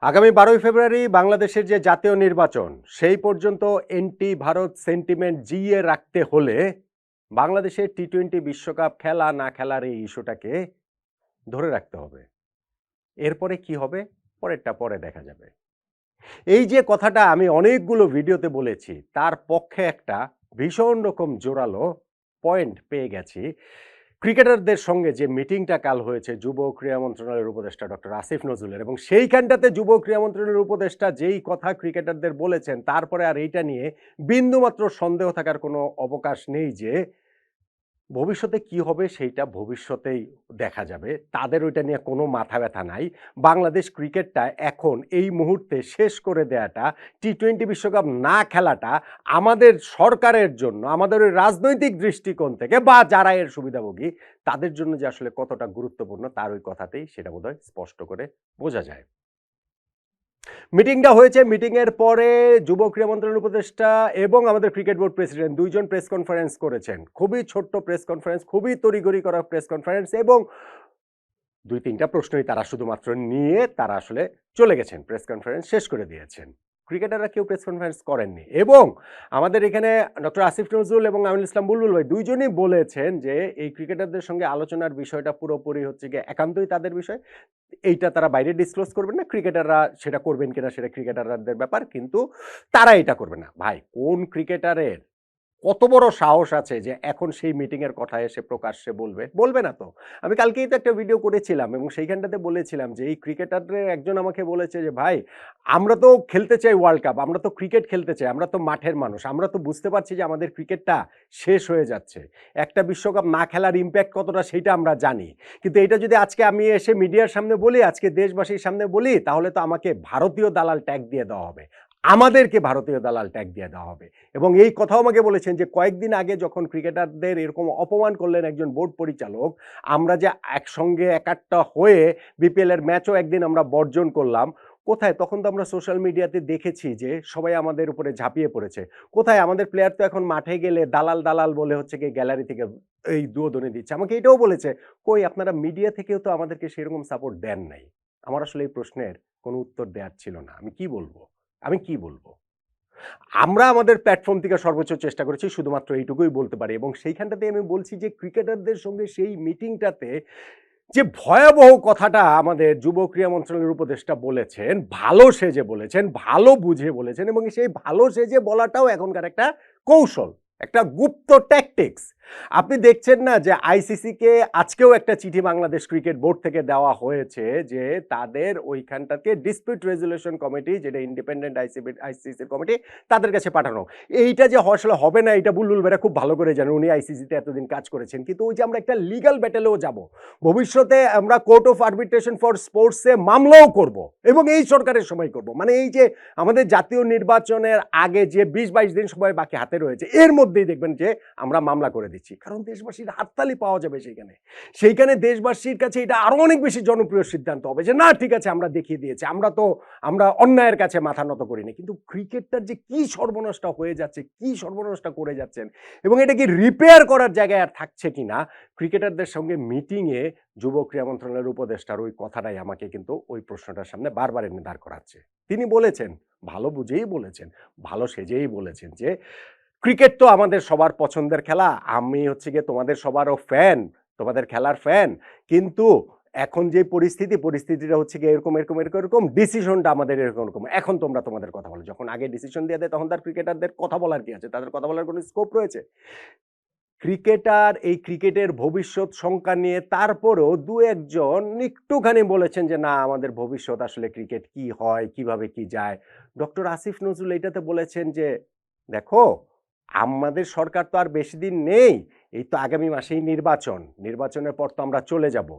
আগামী 12ই ফেব্রুয়ারি বাংলাদেশের যে জাতীয় নির্বাচন, সেই পর্যন্ত এন্টি ভারত সেন্টিমেন্ট জিইয়ে রাখতে হলে বাংলাদেশের টি-20 বিশ্বকাপ খেলা না খেলার এই ইস্যুটাকে ধরে রাখতে হবে। এরপরে কি হবে? পরেরটা পরে দেখা যাবে। এই যে কথাটা আমি অনেকগুলো ভিডিওতে বলেছি, তার পক্ষে একটা ভীষণ রকম জোরালো পয়েন্ট পেয়ে গেছি। ক্রিকেটারদের সঙ্গে যে মিটিংটা কাল হয়েছে যুব ক্রীড়া মন্ত্রণালয়ের উপদেষ্টা ডক্টর আসিফ নজরুলের, এবং সেইখানটাতে যুব ক্রীড়া মন্ত্রণালয়ের উপদেষ্টা যেই কথা ক্রিকেটারদের বলেছেন, তারপরে আর এইটা নিয়ে বিন্দুমাত্র সন্দেহ থাকার কোনো অবকাশ নেই যে ভবিষ্যতে কি হবে সেইটা ভবিষ্যতেই দেখা যাবে। তাদের ওইটা নিয়ে কোনো মাথা ব্যথা নাই। বাংলাদেশ ক্রিকেটটা এখন এই মুহূর্তে শেষ করে দেয়াটা, টি-20 বিশ্বকাপ না খেলাটা আমাদের সরকারের জন্য, আমাদের ওই রাজনৈতিক দৃষ্টিকোণ থেকে বা যারা এর সুবিধাভোগী তাদের জন্য যে আসলে কতটা গুরুত্বপূর্ণ তার ওই কথাতেই সেটা বোধহয় স্পষ্ট করে বোঝা যায়। মিটিংটা হয়েছে, মিটিংয়ের পরে যুব ক্রীড়া মন্ত্রণালয়ের উপদেষ্টা এবং আমাদের ক্রিকেট বোর্ড প্রেসিডেন্ট দুইজন প্রেস কনফারেন্স করেছেন। খুবই ছোট্ট প্রেস কনফারেন্স, খুবই তড়িঘড়ি করা প্রেস কনফারেন্স, এবং ২-৩টা প্রশ্নই তারা শুধুমাত্র নিয়ে তারা আসলে চলে গেছেন, প্রেস কনফারেন্স শেষ করে দিয়েছেন। ক্রিকেটাররা কেউ প্রেস কনফারেন্স করেননি। এবং আমাদের এখানে ডক্টর আসিফ নজরুল এবং আমিনুল ইসলাম বুলবুল ভাই দুইজনই বলেছেন যে এই ক্রিকেটারদের সঙ্গে আলোচনার বিষয়টা পুরোপুরি হচ্ছে গিয়ে একান্তই তাদের বিষয়। এইটা তারা বাইরে ডিসক্লোজ করবেন না। ক্রিকেটাররা সেটা করবেন কিনা সেটা ক্রিকেটারদের ব্যাপার, কিন্তু তারা এটা করবে না। ভাই, কোন ক্রিকেটারের কত বড় সাহস আছে যে এখন সেই মিটিং এর কথা এসে প্রকাশ্যে বলবে? বলবে না তো। আমি কালকেই তো একটা ভিডিও করেছিলাম এবং সেইখানটাতে বলেছিলাম যে এই ক্রিকেটারদের একজন আমাকে বলেছে যে, "ভাই, আমরা তো খেলতে চাই ওয়ার্ল্ড কাপ, আমরা তো ক্রিকেট খেলতে চাই, আমরা তো মাঠের মানুষ। আমরা তো বুঝতে পারছি যে আমাদের ক্রিকেটটা শেষ হয়ে যাচ্ছে। একটা বিশ্বকাপ না খেলার ইমপ্যাক্ট কতটা সেইটা আমরা জানি। কিন্তু এটা যদি আজকে আমি এসে মিডিয়ার সামনে বলি, আজকে দেশবাসীর সামনে বলি, তাহলে তো আমাকে ভারতীয় দালাল ট্যাগ দিয়ে দেওয়া হবে। আমাদেরকে ভারতীয় দালাল ট্যাগ দিয়ে দেওয়া হবে।" এবং এই কথাও আমাকে বলেছেন যে কয়েকদিন আগে যখন ক্রিকেটারদের এরকম অপমান করলেন একজন বোর্ড পরিচালক, আমরা যে একসঙ্গে একাট্টা হয়ে বিপিএল এর ম্যাচও একদিন আমরা বর্জন করলাম। কোথায়? তখন তো আমরা সোশ্যাল মিডিয়াতে দেখেছি যে সবাই আমাদের উপরে ঝাঁপিয়ে পড়েছে। কোথায়? আমাদের প্লেয়ার তো এখন মাঠে গেলে দালাল, দালাল বলে হচ্ছে গিয়ে গ্যালারি থেকে এই দুয়োদনে দিচ্ছে। আমাকে এটাও বলেছে, "কই, আপনারা মিডিয়া থেকেও তো আমাদেরকে সেরকম সাপোর্ট দেন নাই।" আমার আসলে এই প্রশ্নের কোনো উত্তর দেওয়ার ছিল না। আমি কি বলব? আমি কি বলব? আমরা আমাদের প্ল্যাটফর্ম থেকে সর্বোচ্চ চেষ্টা করেছি, শুধুমাত্র এইটুকুই বলতে পারি। এবং সেইখানটাতে আমি বলছি যে ক্রিকেটারদের সঙ্গে সেই মিটিংটাতে যে ভয়াবহ কথাটা আমাদের যুব ক্রীড়া মন্ত্রণালয়ের উপদেষ্টা বলেছেন, ভালো সেজে বলেছেন, ভালো বুঝে বলেছেন, এবং সেই ভালো সেজে বলাটাও এখনকার একটা কৌশল, একটা গুপ্ত ট্যাকটিক্স। আপনি দেখছেন না যে আইসিসিকে আজকেও একটা চিঠি বাংলাদেশ ক্রিকেট বোর্ড থেকে দেওয়া হয়েছে যে তাদের ওইখানটাকে ডিসপিউট রেজুলেশন কমিটি, যেটা ইন্ডিপেন্ডেন্ট আইসিসির কমিটি, তাদের কাছে পাঠানো। এইটা যে আসলে হবে না এটা বুলবুল ভাইরা খুব ভালো করে জানেন, উনি আইসিসিতে এতদিন কাজ করেছেন। কিন্তু ওই যে আমরা একটা লিগ্যাল ব্যাটেলেও যাব, ভবিষ্যতে আমরা কোর্ট অফ আরবিট্রেশন ফর স্পোর্টসে মামলাও করব, এবং এই সরকারের সময় করব। মানে এই যে আমাদের জাতীয় নির্বাচনের আগে যে ২০-২২ দিন সময় বাকি হাতে রয়েছে, এর মধ্যেই দেখবেন যে আমরা মামলা করে দিচ্ছি, কারণ দেশবাসীর হাততালি পাওয়া যাবে সেইখানে দেশবাসীর কাছে এটা আরো অনেক বেশি জনপ্রিয় সিদ্ধান্ত হবে যে না, ঠিক আছে, আমরা দেখিয়ে দিয়েছি, আমরা অন্যায়ের কাছে মাথা নত করিনি। কিন্তু ক্রিকেটটার যে কি সর্বনষ্ট হয়ে যাচ্ছে, কি সর্বনষ্ট করে যাচ্ছেন, এবং এটা কি রিপেয়ার করার জায়গায় আর থাকছে কিনা, ক্রিকেটারদের সঙ্গে মিটিংয়ে যুব ক্রীড়া মন্ত্রণালয়ের উপদেষ্টার ওই কথাটাই আমাকে কিন্তু ওই প্রশ্নটার সামনে বারবার এনে দাঁড় করাচ্ছে। তিনি বলেছেন, ভালো বুঝেই বলেছেন, ভালো সেজেই বলেছেন যে ক্রিকেট তো আমাদের সবার পছন্দের খেলা, আমি হচ্ছে গিয়ে তোমাদের সবারও ফ্যান, তোমাদের খেলার ফ্যান, কিন্তু এখন যে পরিস্থিতিটা হচ্ছে গিয়ে এরকম এরকম এরকম এরকম, ডিসিশনটা আমাদের এরকম এরকম, এখন তোমরা তোমাদের কথা বলো। যখন আগে ডিসিশন দিয়ে দেয় তখন তার ক্রিকেটারদের কথা বলার কি আছে? তাদের কথা বলার কোনো স্কোপ রয়েছে? ক্রিকেটার এই ক্রিকেটের ভবিষ্যৎ শঙ্কা নিয়ে তারপরেও দু একজন একটুখানি বলেছেন যে না, আমাদের ভবিষ্যৎ আসলে ক্রিকেট কি হয়, কিভাবে কি যায়। ডক্টর আসিফ নজরুল এইটাতে বলেছেন যে দেখো, আমাদের সরকার তো আর বেশি দিন নেই, এই তো আগামী মাসেই নির্বাচন, নির্বাচনের পর তো আমরা চলে যাব।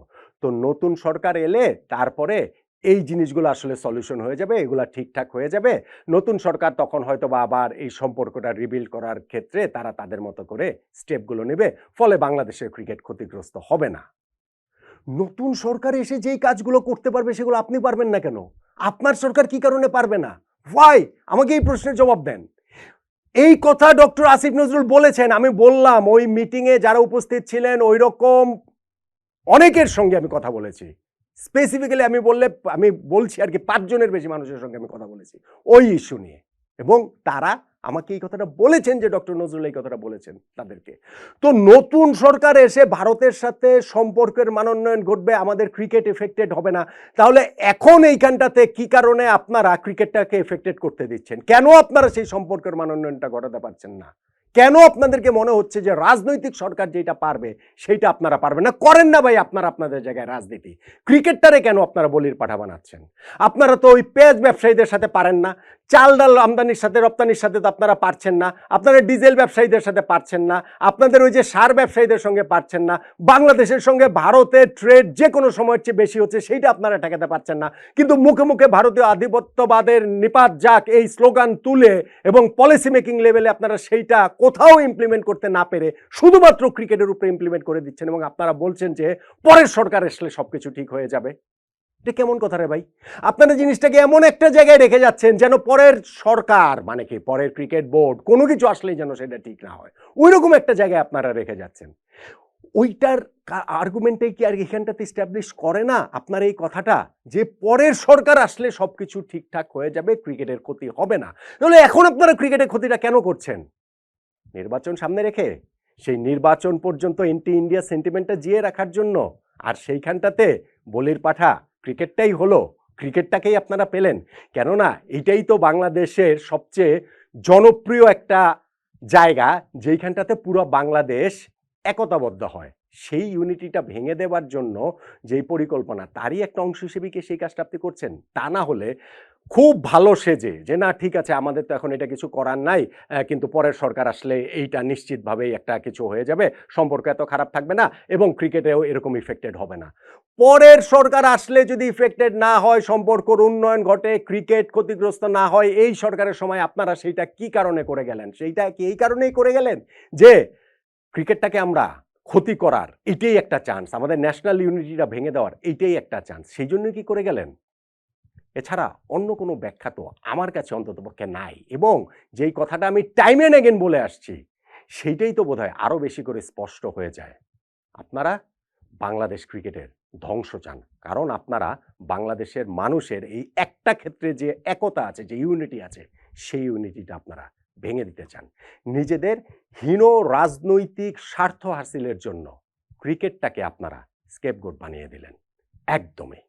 তো নতুন সরকার এলে তারপরে এই জিনিসগুলো আসলে সলিউশন হয়ে যাবে, এগুলা ঠিকঠাক হয়ে যাবে। নতুন সরকার তখন হয়তো বা আবার এই সম্পর্কটা রিবিল্ড করার ক্ষেত্রে তারা তাদের মতো করে স্টেপগুলো নেবে, ফলে বাংলাদেশের ক্রিকেট ক্ষতিগ্রস্ত হবে না। নতুন সরকার এসে যেই কাজগুলো করতে পারবে সেগুলো আপনি পারবেন না কেন? আপনার সরকার কি কারণে পারবে না? হোয়াই? আমাকে এই প্রশ্নের জবাব দেন। এই কথা ডক্টর আসিফ নজরুল বলেছেন। আমি বললাম ওই মিটিংয়ে যারা উপস্থিত ছিলেন ওই রকম অনেকের সঙ্গে আমি কথা বলেছি। স্পেসিফিক্যালি আমি বলছি আর কি 5 জনের বেশি মানুষের সঙ্গে আমি কথা বলেছি ওই ইস্যু নিয়ে, এবং তারা আমাকে এই কথাটা বলেছেন যে ডক্টর নজরুল এই কথাটা বলেছেন তাদেরকে। তো নতুন সরকার এসে ভারতের সাথে সম্পর্কের মানোন্নয়ন ঘটবে, আমাদের ক্রিকেট এফেক্টেড হবে না, তাহলে এখন এইখানটাতে কি কারণে আপনারা ক্রিকেটটাকে এফেক্টেড করতে দিচ্ছেন? কেন আপনারা সেই সম্পর্কের মানোন্নয়নটা ঘটাতে পারছেন না? কেন আপনাদেরকে মনে হচ্ছে যে রাজনৈতিক সরকার যেটা পারবে সেইটা আপনারা পারবেন না? করেন না ভাই আপনারা আপনাদের জায়গায় রাজনীতি। ক্রিকেটটারে কেন আপনারা বলির পাঠা বানাচ্ছেন? আপনারা তো ওই পেঁয়াজ ব্যবসায়ীদের সাথে পারেন না, চাল ডাল আমদানির সাথে রপ্তানির সাথে তো আপনারা পারছেন না, আপনারা ডিজেল ব্যবসায়ীদের সাথে পারছেন না, আপনাদের ওই যে সার ব্যবসায়ীদের সঙ্গে পারছেন না, বাংলাদেশের সঙ্গে ভারতের ট্রেড যে কোনো সময়ের চেয়ে বেশি হচ্ছে সেইটা আপনারা ঠেকাতে পারছেন না। কিন্তু মুখে মুখে ভারতীয় আধিপত্যবাদের নিপাত যাক এই স্লোগান তুলে এবং পলিসি মেকিং লেভেলে আপনারা সেইটা কোথাও ইমপ্লিমেন্ট করতে না পেরে শুধুমাত্র ক্রিকেটের উপরে ইমপ্লিমেন্ট করে দিচ্ছেন, এবং আপনারা বলছেন যে পরের সরকার আসলে সবকিছু ঠিক হয়ে যাবে। এটা কেমন কথা রে ভাই? আপনারা জিনিসটাকে এমন একটা জায়গায় রেখে যাচ্ছেন যেন পরের সরকার মানে কি পরের ক্রিকেট বোর্ড কোনো কিছু আসলেই যেন সেটা ঠিক না হয়, ওই রকম একটা জায়গায় আপনারা রেখে যাচ্ছেন। ওইটার আর্গুমেন্টেই কি আর এখানটাতে স্ট্যাবলিশ করে না আপনার এই কথাটা যে পরের সরকার আসলে সবকিছু ঠিকঠাক হয়ে যাবে, ক্রিকেটের ক্ষতি হবে না? তাহলে এখন আপনারা ক্রিকেটের ক্ষতিটা কেন করছেন? নির্বাচন সামনে রেখে সেই নির্বাচন পর্যন্ত এন্টি ইন্ডিয়া সেন্টিমেন্টটা জিয়ে রাখার জন্য, আর সেইখানটাতে বলির পাঠা ক্রিকেটটাই হলো, ক্রিকেটটাকেই আপনারা পেলেন। কেননা এইটাই তো বাংলাদেশের সবচেয়ে জনপ্রিয় একটা জায়গা যেইখানটাতে পুরো বাংলাদেশ একতাবদ্ধ হয়। সেই ইউনিটিটা ভেঙে দেওয়ার জন্য যেই পরিকল্পনা তারই একটা অংশ হিসেবে কি সেই কাজটা আপনি করছেন? তা না হলে খুব ভালো সেজে যে না ঠিক আছে আমাদের তো এখন এটা কিছু করার নাই, কিন্তু পরের সরকার আসলে এইটা নিশ্চিতভাবেই একটা কিছু হয়ে যাবে, সম্পর্ক এত খারাপ থাকবে না এবং ক্রিকেটেও এরকম ইফেক্টেড হবে না। পরের সরকার আসলে যদি ইফেক্টেড না হয়, সম্পর্কর উন্নয়ন ঘটে, ক্রিকেট ক্ষতিগ্রস্ত না হয়, এই সরকারের সময় আপনারা সেইটা কি কারণে করে গেলেন? সেইটা কি এই কারণেই করে গেলেন যে ক্রিকেটটাকে আমরা ক্ষতি করার এটাই একটা চান্স, আমাদের ন্যাশনাল ইউনিটিটা ভেঙে দেওয়ার এইটাই একটা চান্স, সেই জন্যই কি করে গেলেন? এছাড়া অন্য কোনো ব্যাখ্যা তো আমার কাছে অন্ততপক্ষে নাই, এবং যেই কথাটা আমি টাইম এন্ড এগেন বলে আসছি সেইটাই তো বোধহয় আরও বেশি করে স্পষ্ট হয়ে যায়। আপনারা বাংলাদেশ ক্রিকেটের ধ্বংস চান, কারণ আপনারা বাংলাদেশের মানুষের এই একটা ক্ষেত্রে যে একতা আছে, যে ইউনিটি আছে, সেই ইউনিটিটা আপনারা ভেঙে দিতে চান নিজেদের হীন রাজনৈতিক স্বার্থ হাসিলের জন্য। ক্রিকেটটাকে আপনারা স্কেপগোট বানিয়ে দিলেন একদমই।